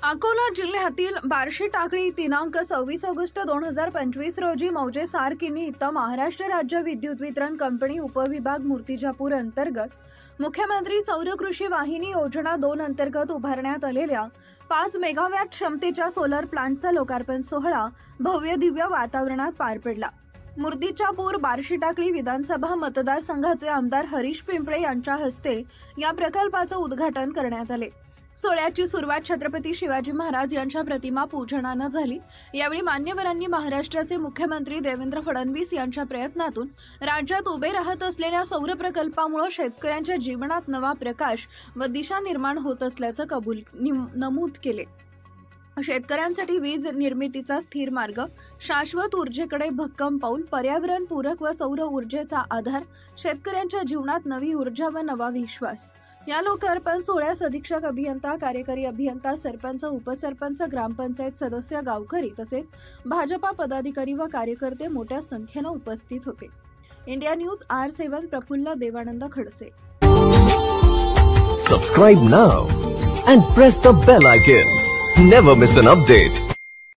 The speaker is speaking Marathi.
अकोला जिल्ह्यातील बार्शी टाकळी दिनांक 26 ऑगस्ट 2025 रोजी मौजे सारकिनी इथं महाराष्ट्र राज्य विद्युत वितरण कंपनी उपविभाग मूर्तिजापूर अंतर्गत मुख्यमंत्री सौर कृषी वाहिनी योजना 2 अंतर्गत उभारण्यात आलेल्या 5 मेगावॅट क्षमतेच्या सोलर प्लांटचा लोकार्पण सोहळा भव्य दिव्य वातावरणात पार पडला। मूर्तिजापूर बार्शी टाकळी विधानसभा मतदारसंघाचे आमदार हरीश पिंपळे यांच्या हस्ते या प्रकल्पाचे उद्घाटन करण्यात आले। सोहळ्याची सुरुवात छत्रपती शिवाजी महाराज यांच्या प्रतिमा पूजनाने झाली। यावेळी मान्यवरांनी महाराष्ट्राचे मुख्यमंत्री देवेंद्र फडणवीस यांच्या प्रयत्नातून राज्यात उभे राहत असलेल्या सौर प्रकल्पामुळे शेतकऱ्यांच्या जीवनात नवा प्रकाश व दिशा निर्माण होत असल्याचे नमूद केले। शेतकऱ्यांसाठी वीज निर्मितीचा स्थिर मार्ग, शाश्वत ऊर्जेकडे भक्कम पाऊल, पर्यावरण पूरक व सौर ऊर्जेचा आधार, शेतकऱ्यांच्या जीवनात नवी ऊर्जा व नवा विश्वास। या लोकार्पण सोहळ्यास अधीक्षक अभियंता, कार्यकारी अभियंता, सरपंच, उपसरपंच, ग्रामपंचायत सदस्य, गावकरी तसेच भाजपा पदाधिकारी व कार्यकर्ते मोठ्या संख्येने उपस्थित होते। India news R7 Praful Devanand Khadse. Subscribe now and press the bell icon. Never miss an update.